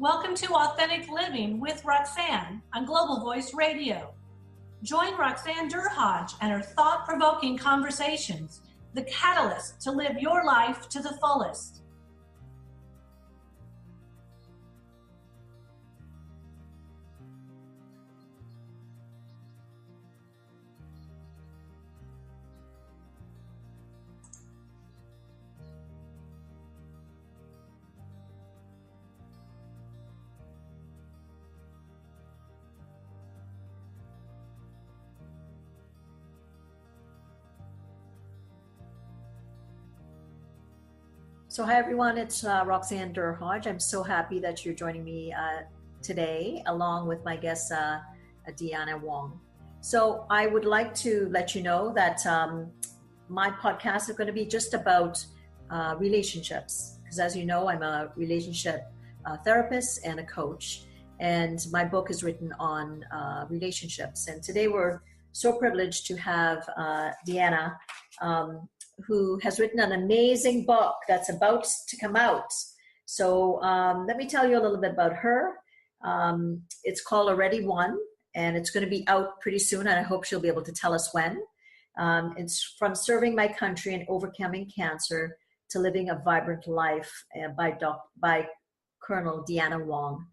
Welcome to Authentic Living with Roxanne on Global Voice Radio. Join Roxanne Durhodge and her thought-provoking conversations, the catalyst to live your life to the fullest. So hi everyone, it's Roxanne Durhodge. I'm so happy that you're joining me today along with my guest Deanna Wong. So I would like to let you know that my podcast is going to be just about relationships, because as you know, I'm a relationship therapist and a coach, and my book is written on relationships. And today we're so privileged to have Deanna, who has written an amazing book that's about to come out. So let me tell you a little bit about her. It's called Already Won, and it's going to be out pretty soon, and I hope she'll be able to tell us when. It's From Serving My Country and Overcoming Cancer to Living a Vibrant Life by Colonel Deanna Wong.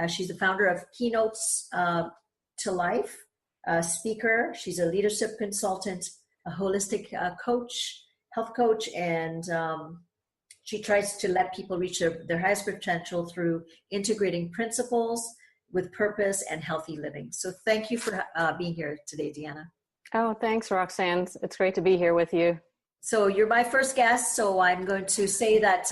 She's the founder of Keynotes to Life, a speaker. She's a leadership consultant, a holistic coach, health coach, and she tries to let people reach their highest potential through integrating principles with purpose and healthy living. So thank you for being here today, Deanna. Oh, thanks, Roxanne. It's great to be here with you. So you're my first guest, so I'm going to say that,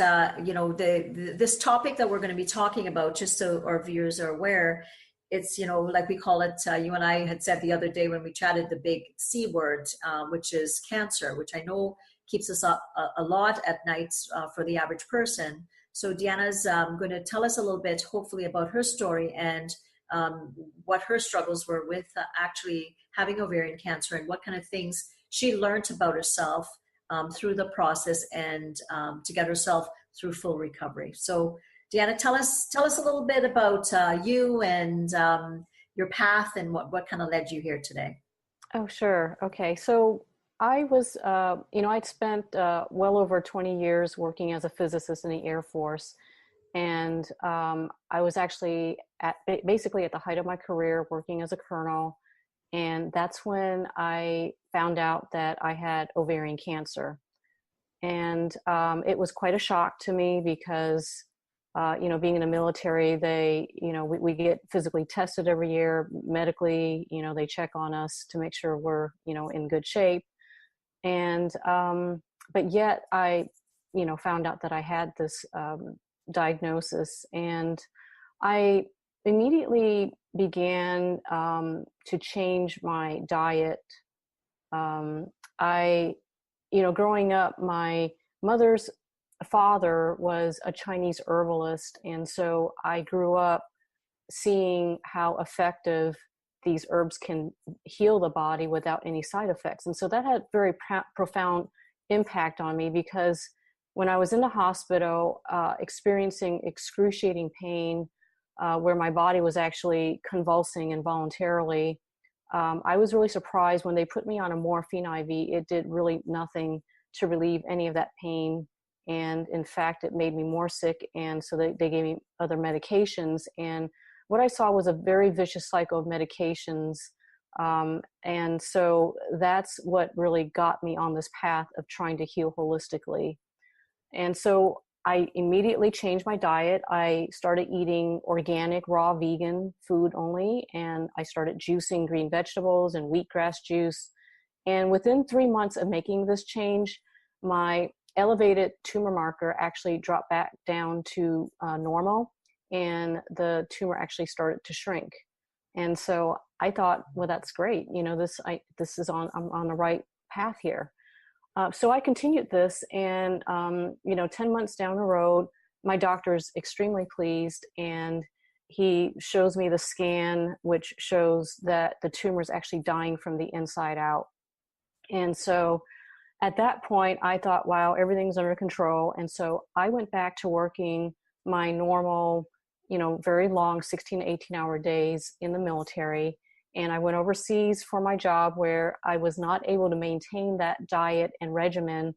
this topic that we're going to be talking about, just so our viewers are aware, it's, like we call it, you and I had said the other day when we chatted, the big C word, which is cancer, which I know keeps us up a lot at nights for the average person. So Deanna's going to tell us a little bit, hopefully, about her story and what her struggles were with actually having ovarian cancer, and what kind of things she learned about herself through the process, and to get herself through full recovery. So Deanna, tell us a little bit about you and your path, and what kind of led you here today. Oh, sure. Okay. So I was, I'd spent well over 20 years working as a physicist in the Air Force. And I was actually basically at the height of my career working as a colonel. And that's when I found out that I had ovarian cancer. And it was quite a shock to me because being in the military, we get physically tested every year medically, they check on us to make sure we're, in good shape. And, but yet I, found out that I had this diagnosis, and I immediately began to change my diet. Growing up, my mother's father was a Chinese herbalist, and so I grew up seeing how effective these herbs can heal the body without any side effects. And so that had very profound impact on me, because when I was in the hospital experiencing excruciating pain, where my body was actually convulsing involuntarily, I was really surprised when they put me on a morphine IV. It did really nothing to relieve any of that pain. And in fact, it made me more sick. And so they gave me other medications. And what I saw was a very vicious cycle of medications. And so that's what really got me on this path of trying to heal holistically. And so I immediately changed my diet. I started eating organic, raw, vegan food only. And I started juicing green vegetables and wheatgrass juice. And within 3 months of making this change, my elevated tumor marker actually dropped back down to normal, and the tumor actually started to shrink. And so I thought, well, that's great. I'm on the right path here. So I continued this, and 10 months down the road, my doctor is extremely pleased, and he shows me the scan, which shows that the tumor is actually dying from the inside out. And so at that point, I thought, wow, everything's under control. And so I went back to working my normal very long 16 to 18-hour days in the military. And I went overseas for my job where I was not able to maintain that diet and regimen.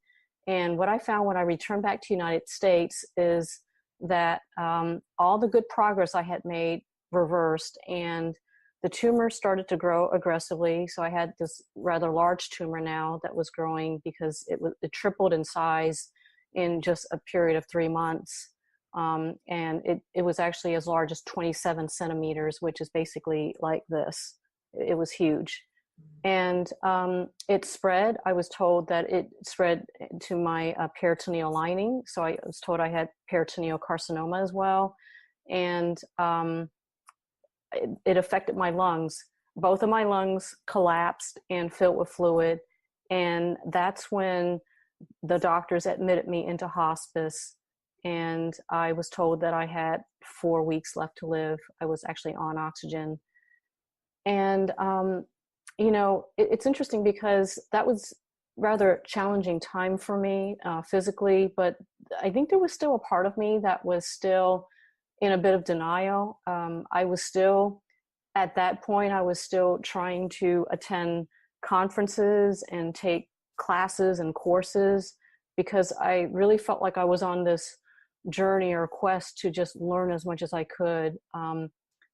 And what I found when I returned back to the United States is that all the good progress I had made reversed, and the tumor started to grow aggressively. So I had this rather large tumor now that was growing because it tripled in size in just a period of 3 months. And it was actually as large as 27 centimeters, which is basically like this. It was huge. And it spread. I was told that it spread to my peritoneal lining. So I was told I had peritoneal carcinoma as well. And it affected my lungs. Both of my lungs collapsed and filled with fluid. And that's when the doctors admitted me into hospice. And I was told that I had 4 weeks left to live. I was actually on oxygen. And, it's interesting because that was rather challenging time for me physically, but I think there was still a part of me that was still in a bit of denial. I was still, at that point, I was still trying to attend conferences and take classes and courses because I really felt like I was on this journey or quest to just learn as much as I could.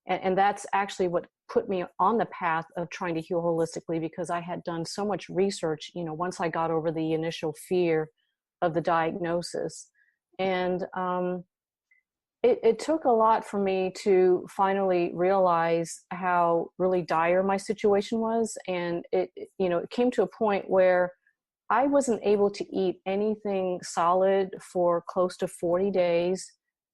And that's actually what put me on the path of trying to heal holistically, because I had done so much research, once I got over the initial fear of the diagnosis. And it took a lot for me to finally realize how really dire my situation was. And it came to a point where I wasn't able to eat anything solid for close to 40 days,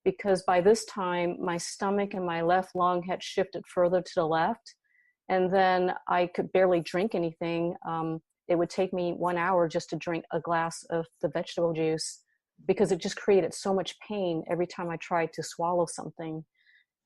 because by this time my stomach and my left lung had shifted further to the left. And then I could barely drink anything. It would take me 1 hour just to drink a glass of the vegetable juice, because it just created so much pain every time I tried to swallow something.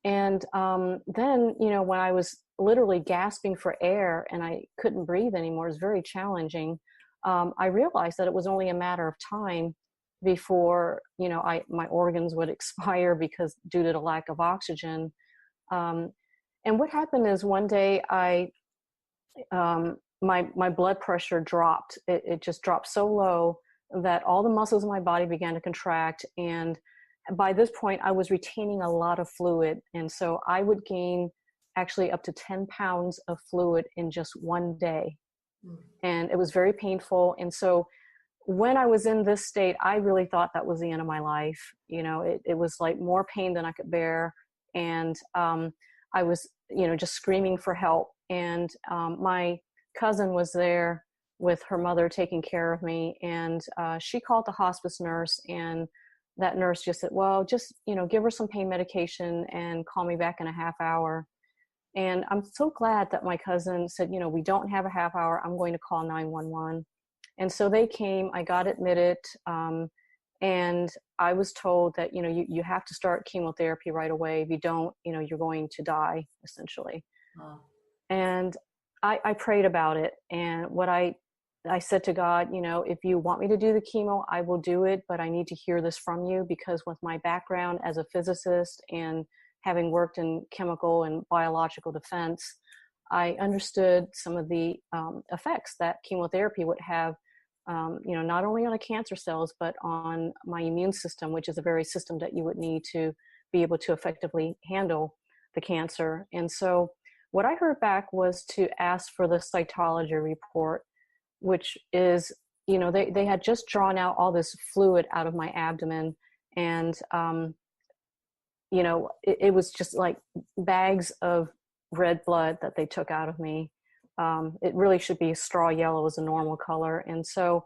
And then, when I was literally gasping for air and I couldn't breathe anymore, it was very challenging. I realized that it was only a matter of time before, my organs would expire because due to the lack of oxygen. And what happened is one day my blood pressure dropped. It just dropped so low that all the muscles in my body began to contract. And by this point, I was retaining a lot of fluid. And so I would gain actually up to 10 pounds of fluid in just one day. And it was very painful. And so when I was in this state, I really thought that was the end of my life. It was like more pain than I could bear. And I was, just screaming for help. And my cousin was there with her mother taking care of me. And she called the hospice nurse, and that nurse just said, well, just, give her some pain medication and call me back in a half hour. And I'm so glad that my cousin said, we don't have a half hour. I'm going to call 911. And so they came, I got admitted, and I was told that, you have to start chemotherapy right away. If you don't, you're going to die, essentially. Oh. And I prayed about it. And what I said to God, if you want me to do the chemo, I will do it, but I need to hear this from you, because with my background as a physicist and having worked in chemical and biological defense, I understood some of the effects that chemotherapy would have, not only on the cancer cells, but on my immune system, which is a very system that you would need to be able to effectively handle the cancer. And so what I heard back was to ask for the cytology report, which is, they had just drawn out all this fluid out of my abdomen. And, it was just like bags of red blood that they took out of me. It really should be straw yellow as a normal color. And so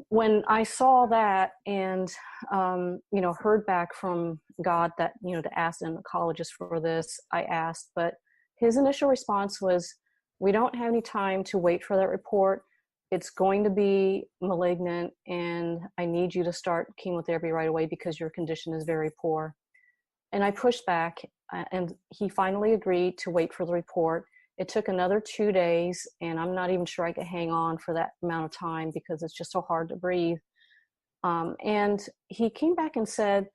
when I saw that and, heard back from God that, to ask an oncologist for this, I asked, but his initial response was, we don't have any time to wait for that report. It's going to be malignant, and I need you to start chemotherapy right away because your condition is very poor. And I pushed back, and he finally agreed to wait for the report. It took another 2 days, and I'm not even sure I could hang on for that amount of time because it's just so hard to breathe. And he came back and said,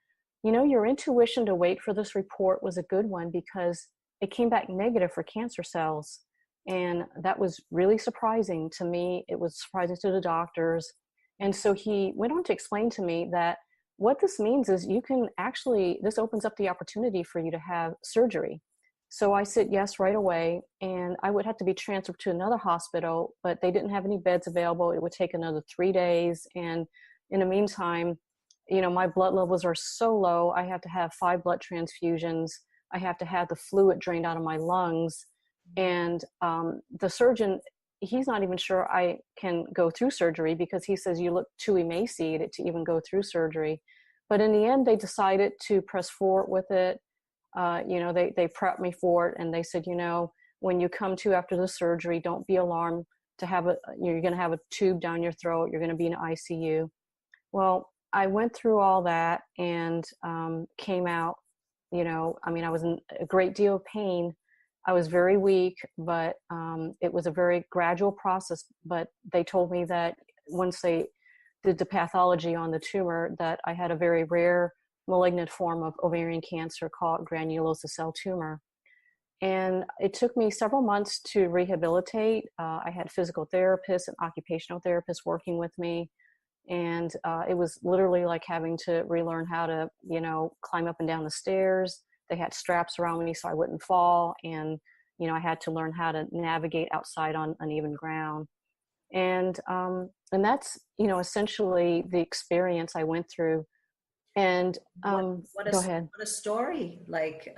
your intuition to wait for this report was a good one because it came back negative for cancer cells. And that was really surprising to me. It was surprising to the doctors. And so he went on to explain to me that what this means is this opens up the opportunity for you to have surgery. So I said yes right away, and I would have to be transferred to another hospital, but they didn't have any beds available. It would take another 3 days. And in the meantime, my blood levels are so low. I have to have 5 blood transfusions. I have to have the fluid drained out of my lungs. And the surgeon, he's not even sure I can go through surgery because he says you look too emaciated to even go through surgery. But in the end, they decided to press forward with it. They prepped me for it, and they said, when you come to after the surgery, don't be alarmed you're going to have a tube down your throat. You're going to be in ICU. Well, I went through all that and came out, I was in a great deal of pain. I was very weak, but it was a very gradual process. But they told me that once they did the pathology on the tumor, that I had a very rare malignant form of ovarian cancer called granulosa cell tumor. And it took me several months to rehabilitate. I had physical therapists and occupational therapists working with me. And it was literally like having to relearn how to, climb up and down the stairs. They had straps around me so I wouldn't fall. And, I had to learn how to navigate outside on uneven ground. And that's, essentially the experience I went through. And go ahead. What a story. Like,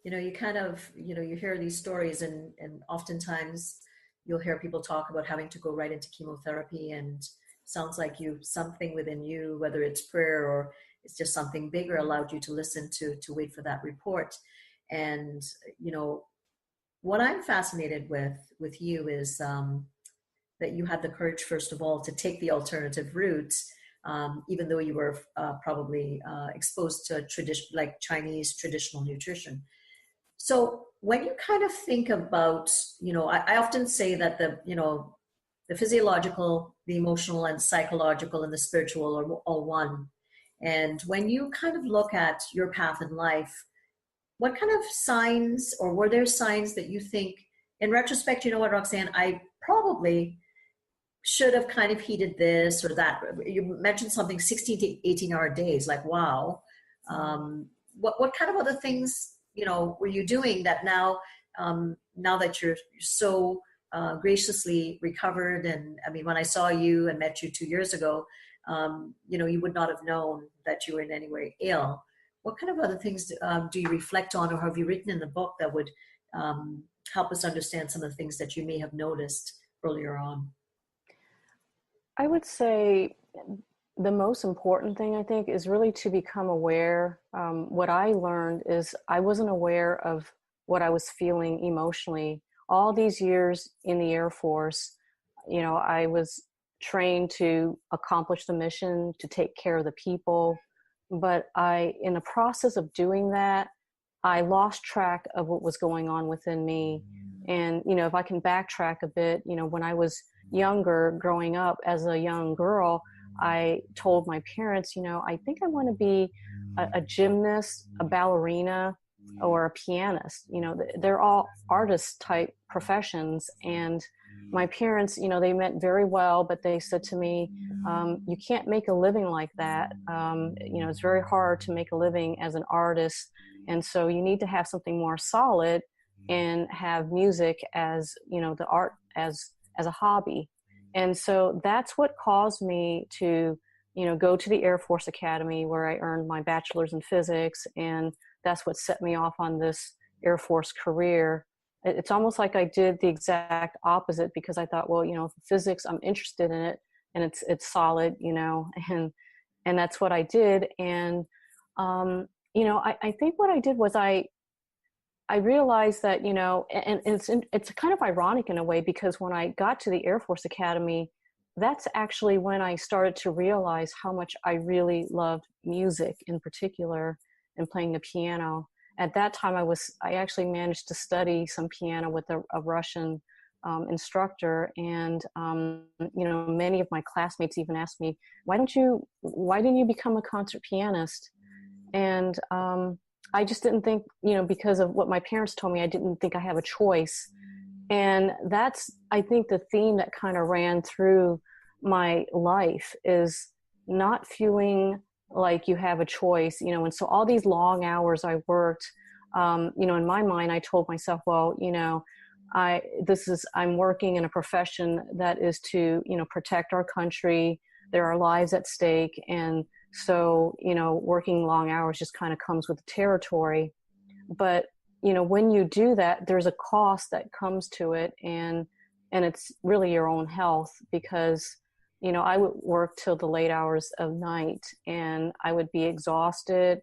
you kind of, you hear these stories and oftentimes you'll hear people talk about having to go right into chemotherapy, and sounds like something within you, whether it's prayer or it's just something bigger, allowed you to listen to wait for that report. And, what I'm fascinated with you is that you had the courage, first of all, to take the alternative route, even though you were probably exposed to like Chinese traditional nutrition. So when you kind of think about, I often say that the physiological, the emotional, and psychological, and the spiritual are all one. And when you kind of look at your path in life, what kind of signs, or were there signs that you think, in retrospect, you know what, Roxanne, I probably should have kind of heeded this or that? You mentioned something 16 to 18-hour days, like, wow. What kind of other things, were you doing that now that you're so graciously recovered? And I mean, when I saw you and met you 2 years ago, you would not have known that you were in any way ill. What kind of other things do you reflect on, or have you written in the book that would help us understand some of the things that you may have noticed earlier on? I would say the most important thing, I think, is really to become aware. What I learned is I wasn't aware of what I was feeling emotionally. All these years in the Air Force, I was trained to accomplish the mission, to take care of the people. But in the process of doing that, I lost track of what was going on within me. And, if I can backtrack a bit, when I was younger, growing up as a young girl, I told my parents, I think I want to be a gymnast, a ballerina, or a pianist. They're all artist type professions. And my parents, they meant very well, but they said to me, you can't make a living like that. It's very hard to make a living as an artist. And so you need to have something more solid and have music as, the art as a hobby. And so that's what caused me to, go to the Air Force Academy, where I earned my bachelor's in physics. And that's what set me off on this Air Force career. It's almost like I did the exact opposite, because I thought, well, physics, I'm interested in it, and it's solid, and that's what I did. And, I think what I did was I realized that, and it's kind of ironic in a way, because when I got to the Air Force Academy, that's actually when I started to realize how much I really loved music in particular, and playing the piano. At that time, I actually managed to study some piano with a Russian instructor. And, many of my classmates even asked me, why didn't you become a concert pianist? And I just didn't think, because of what my parents told me, I didn't think I have a choice. And that's, I think, the theme that kind of ran through my life is not feeling like you have a choice, and so all these long hours I worked, in my mind, I told myself, well, I'm working in a profession that is to, protect our country. There are lives at stake. And so, working long hours just kind of comes with the territory. But, when you do that, there's a cost that comes to it. And it's really your own health, because, I would work till the late hours of night and I would be exhausted.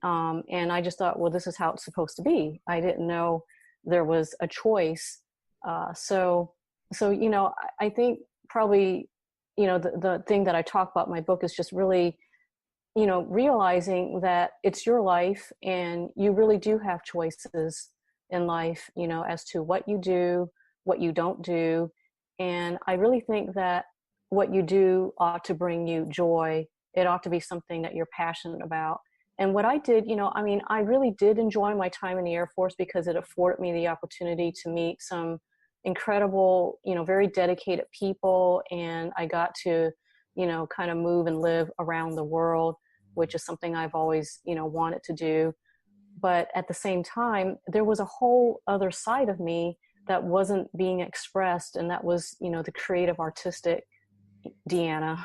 And I just thought, well, this is how it's supposed to be. I didn't know there was a choice. So, I think probably, the thing that I talk about in my book is just really, realizing that it's your life and you really do have choices in life, as to what you do, what you don't do. And I really think that what you do ought to bring you joy. It ought to be something that you're passionate about. And what I did, I really did enjoy my time in the Air Force because it afforded me the opportunity to meet some incredible, very dedicated people. And I got to, kind of move and live around the world, which is something I've always, wanted to do. But at the same time, there was a whole other side of me that wasn't being expressed. And that was, the creative, artistic Deanna.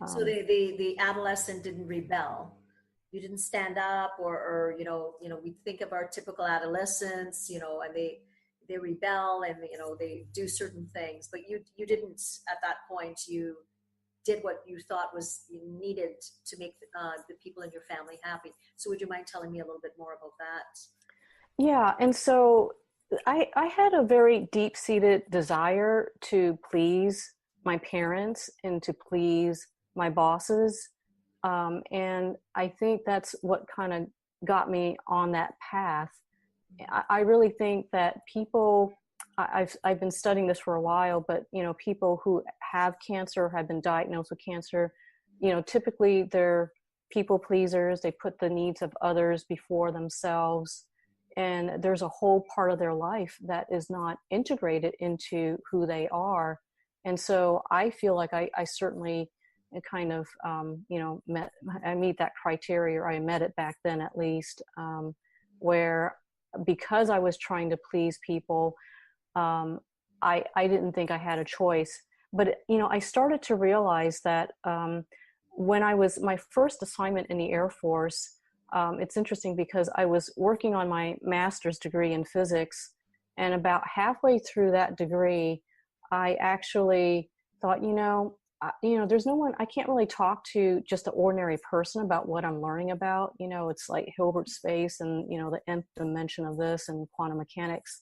So the adolescent didn't rebel. You didn't stand up, or we think of our typical adolescents, and they rebel and they do certain things, but you didn't at that point. You did what you thought was needed to make the people in your family happy. So would you mind telling me a little bit more about that? Yeah, and so I had a very deep-seated desire to please my parents and to please my bosses. And I think that's what kind of got me on that path. I really think that people, I've been studying this for a while, but, people who have cancer, have been diagnosed with cancer, typically they're people pleasers. They put the needs of others before themselves. And there's a whole part of their life that is not integrated into who they are. And so I feel like I certainly kind of, I meet that criteria, or I met it back then at least, where because I was trying to please people, I didn't think I had a choice. But, I started to realize that when I was my first assignment in the Air Force, it's interesting because I was working on my master's degree in physics, and about halfway through that degree, I actually thought, there's no one, I can't really talk to just an ordinary person about what I'm learning about. It's like Hilbert space and, the nth dimension of this and quantum mechanics.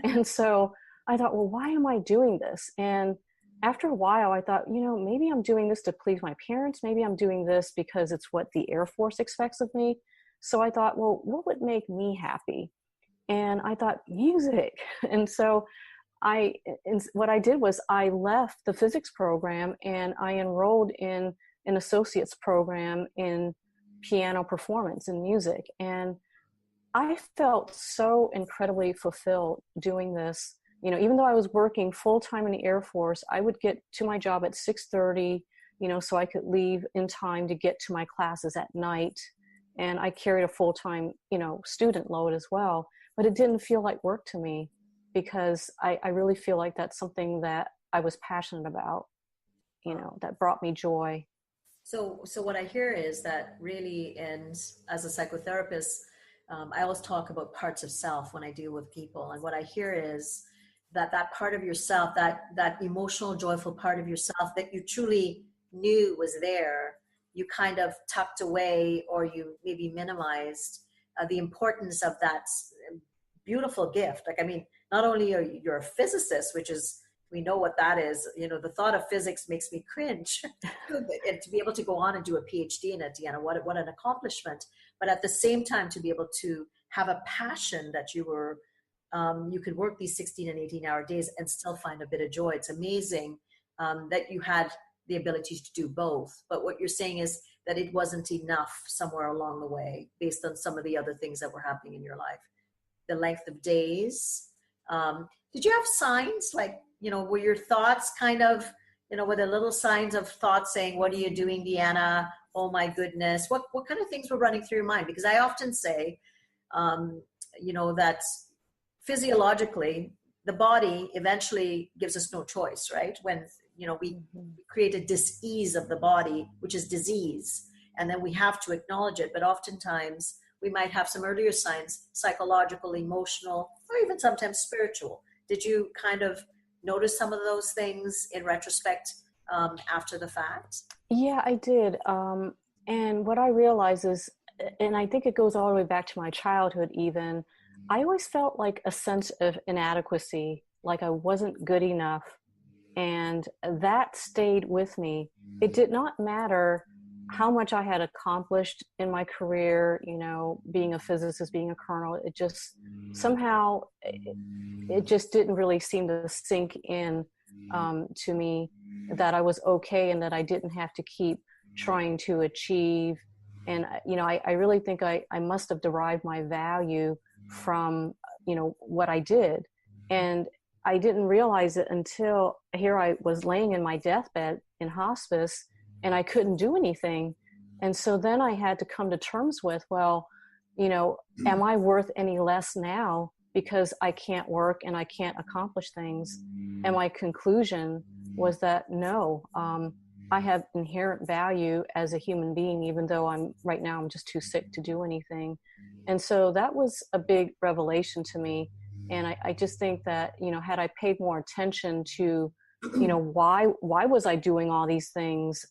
And so I thought, well, why am I doing this? And after a while, I thought, maybe I'm doing this to please my parents. Maybe I'm doing this because it's what the Air Force expects of me. So I thought, well, what would make me happy? And I thought, music. And so what I did was I left the physics program and I enrolled in an associate's program in piano performance and music. And I felt so incredibly fulfilled doing this. Even though I was working full-time in the Air Force, I would get to my job at 6:30, so I could leave in time to get to my classes at night. And I carried a full-time, student load as well. But it didn't feel like work to me, because I really feel like that's something that I was passionate about, that brought me joy. So what I hear is that really, and as a psychotherapist, I always talk about parts of self when I deal with people. And what I hear is that part of yourself, that emotional, joyful part of yourself that you truly knew was there, you kind of tucked away, or you maybe minimized the importance of that beautiful gift. Like, not only are you a physicist, which is, we know what that is, the thought of physics makes me cringe. And to be able to go on and do a PhD in it, Deanna, what an accomplishment. But at the same time, to be able to have a passion that you could work these 16 and 18-hour days and still find a bit of joy. It's amazing that you had the ability to do both. But what you're saying is that it wasn't enough somewhere along the way based on some of the other things that were happening in your life? The length of days. Did you have signs like, were your thoughts kind of, were there little signs of thoughts saying, what are you doing, Deanna? Oh my goodness. What kind of things were running through your mind? Because I often say, that physiologically, the body eventually gives us no choice, right? When, we create a dis-ease of the body, which is disease, and then we have to acknowledge it. But oftentimes we might have some earlier signs, psychological, emotional, or even sometimes spiritual. Did you kind of notice some of those things in retrospect after the fact? Yeah, I did. And what I realized is, and I think it goes all the way back to my childhood even, I always felt like a sense of inadequacy, like I wasn't good enough. And that stayed with me. It did not matter how much I had accomplished in my career, being a physicist, being a colonel. It just somehow, it just didn't really seem to sink in to me that I was okay and that I didn't have to keep trying to achieve. And, I really think I must have derived my value from, what I did. And I didn't realize it until here I was laying in my deathbed in hospice and I couldn't do anything. And so then I had to come to terms with, well, am I worth any less now because I can't work and I can't accomplish things? And my conclusion was that no, I have inherent value as a human being, even though I'm just too sick to do anything. And so that was a big revelation to me. And I just think that, had I paid more attention to, why was I doing all these things?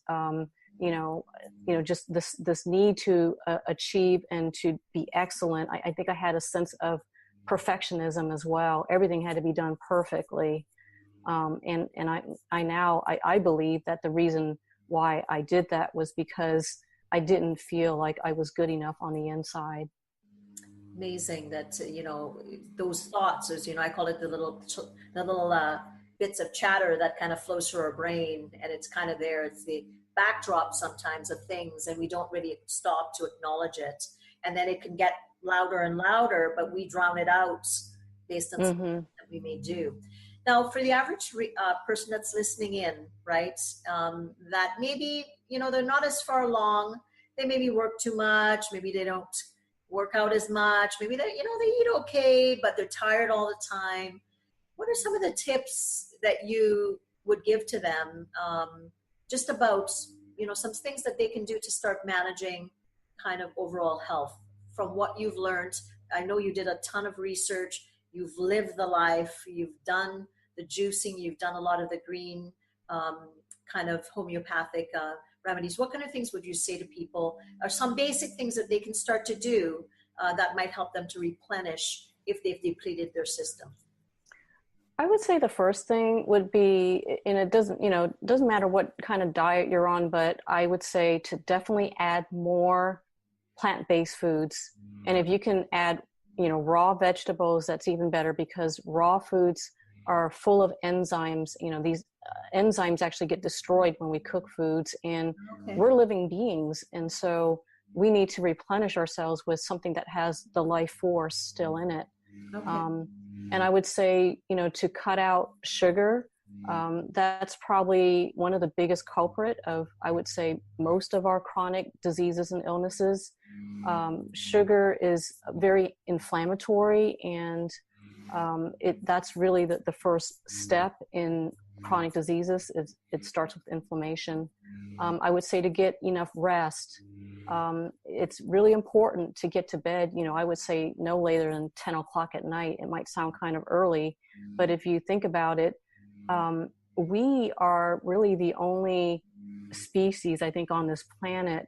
Just this need to achieve and to be excellent. I think I had a sense of perfectionism as well. Everything had to be done perfectly. And I believe that the reason why I did that was because I didn't feel like I was good enough on the inside. Amazing that those thoughts, as I call it, the little bits of chatter that kind of flows through our brain, and it's kind of there. It's the backdrop sometimes of things, and we don't really stop to acknowledge it, and then it can get louder and louder, but we drown it out based on something that we may do. Now, for the average person that's listening in, right, that maybe they're not as far along, they maybe work too much, maybe they don't work out as much, maybe they eat okay, but they're tired all the time. What are some of the tips that you would give to them, just about some things that they can do to start managing kind of overall health from what you've learned? I know you did a ton of research, you've lived the life, you've done the juicing, you've done a lot of the green kind of homeopathic remedies. What kind of things would you say to people are some basic things that they can start to do that might help them to replenish if they've depleted their system? I would say the first thing would be, and it doesn't matter what kind of diet you're on, but I would say to definitely add more plant-based foods. And if you can add, raw vegetables, that's even better, because raw foods are full of enzymes. These enzymes actually get destroyed when we cook foods, and we're living beings. And so we need to replenish ourselves with something that has the life force still in it. And I would say, to cut out sugar. That's probably one of the biggest culprit of, I would say, most of our chronic diseases and illnesses. Sugar is very inflammatory, and that's really the first step in chronic diseases. It starts with inflammation. I would say to get enough rest. It's really important to get to bed, I would say no later than 10 o'clock at night. It might sound kind of early, but if you think about it, we are really the only species, I think, on this planet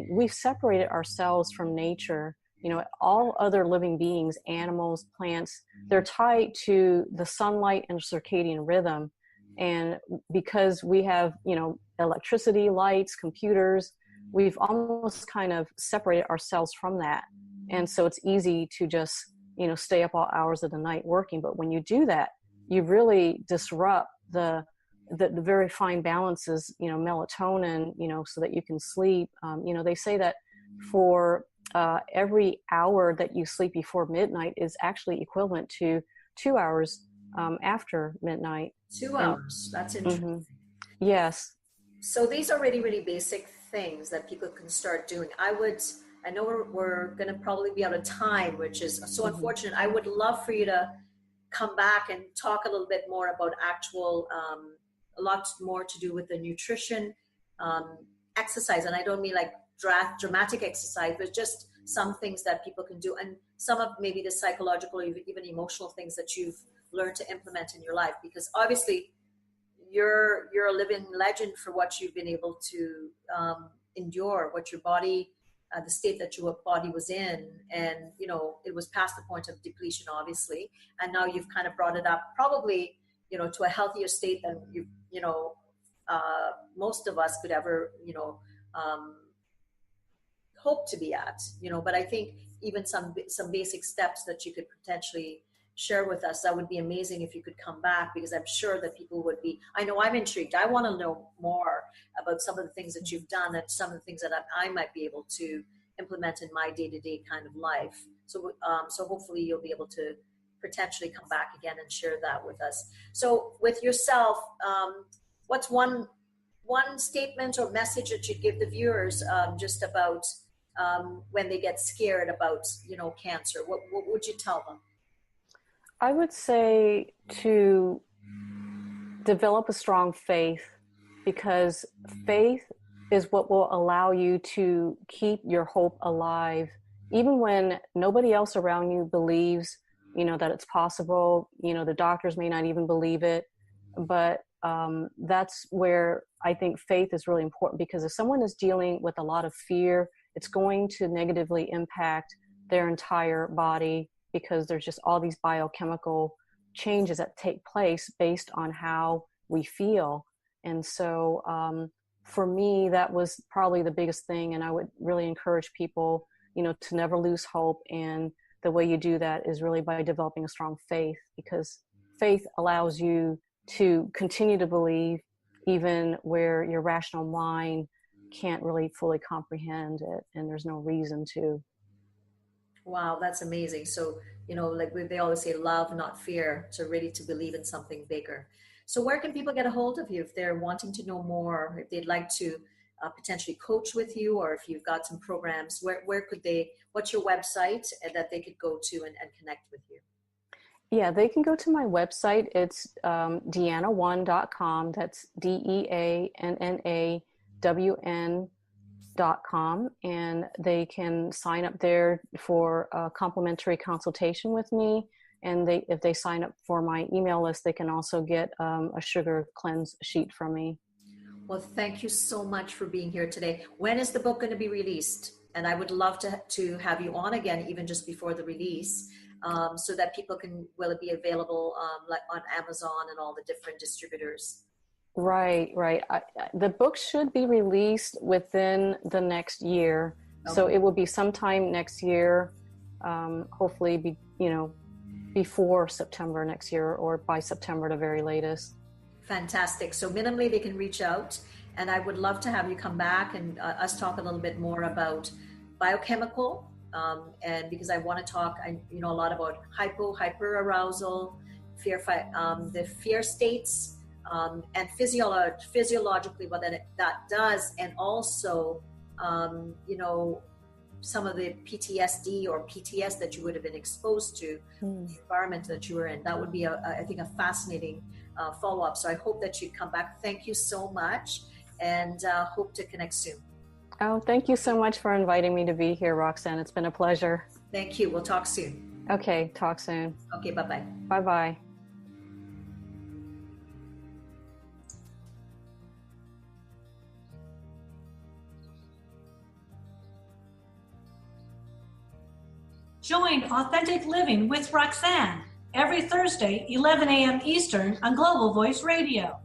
we've separated ourselves from nature. All other living beings, animals, plants, they're tied to the sunlight and circadian rhythm. And because we have, electricity, lights, computers, we've almost kind of separated ourselves from that. And so it's easy to just, stay up all hours of the night working. But when you do that, you really disrupt the the very fine balances, melatonin, so that you can sleep. They say that for every hour that you sleep before midnight is actually equivalent to 2 hours after midnight. 2 hours. That's interesting. Yes. So these are really, really basic things that people can start doing. I know we're going to probably be out of time, which is so unfortunate. I would love for you to come back and talk a little bit more about actual, a lot more to do with the nutrition, exercise. And I don't mean like dramatic exercise, but just some things that people can do, and some of maybe the psychological, even emotional things that you've learned to implement in your life, because obviously you're a living legend for what you've been able to endure, what your body, the state that your body was in, and it was past the point of depletion, obviously, and now you've kind of brought it up, probably to a healthier state than most of us could ever hope to be at, but I think even some basic steps that you could potentially share with us, that would be amazing if you could come back, because I'm sure that people would be, I know I'm intrigued. I want to know more about some of the things that you've done, and some of the things that I might be able to implement in my day-to-day kind of life. So hopefully you'll be able to potentially come back again and share that with us. So with yourself, what's one statement or message that you'd give the viewers just about when they get scared about, cancer? What would you tell them? I would say to develop a strong faith, because faith is what will allow you to keep your hope alive, even when nobody else around you believes, that it's possible. The doctors may not even believe it, but that's where I think faith is really important, because if someone is dealing with a lot of fear, it's going to negatively impact their entire body, because there's just all these biochemical changes that take place based on how we feel. And so for me, that was probably the biggest thing. And I would really encourage people, to never lose hope. And the way you do that is really by developing a strong faith, because faith allows you to continue to believe even where your rational mind can't really fully comprehend it, and there's no reason to. Wow, that's amazing. So, like they always say, love, not fear. So really to believe in something bigger. So where can people get a hold of you if they're wanting to know more, if they'd like to potentially coach with you, or if you've got some programs, where could they, what's your website that they could go to and connect with you? Yeah, they can go to my website. It's Deanna1.com. That's DeannaWN.com, and they can sign up there for a complimentary consultation with me. And if they sign up for my email list, they can also get a sugar cleanse sheet from me. Well, thank you so much for being here today. When is the book going to be released? And I would love to have you on again, even just before the release, so that people will it be available like on Amazon and all the different distributors? Right. The book should be released within the next year. Okay. So it will be sometime next year, hopefully before September next year, or by September the very latest. Fantastic. So minimally they can reach out, and I would love to have you come back and us talk a little bit more about biochemical, and because I want to talk, a lot about hyperarousal, fear, the fear states, and physiologically what that does, and also, some of the PTSD or PTS that you would have been exposed to, the environment that you were in. That would be, I think, a fascinating follow-up. So I hope that you come back. Thank you so much, and hope to connect soon. Oh, thank you so much for inviting me to be here, Roxanne. It's been a pleasure. Thank you. We'll talk soon. Okay, talk soon. Okay, bye-bye. Bye-bye. Join Authentic Living with Roxanne every Thursday, 11 a.m. Eastern on Global Voice Radio.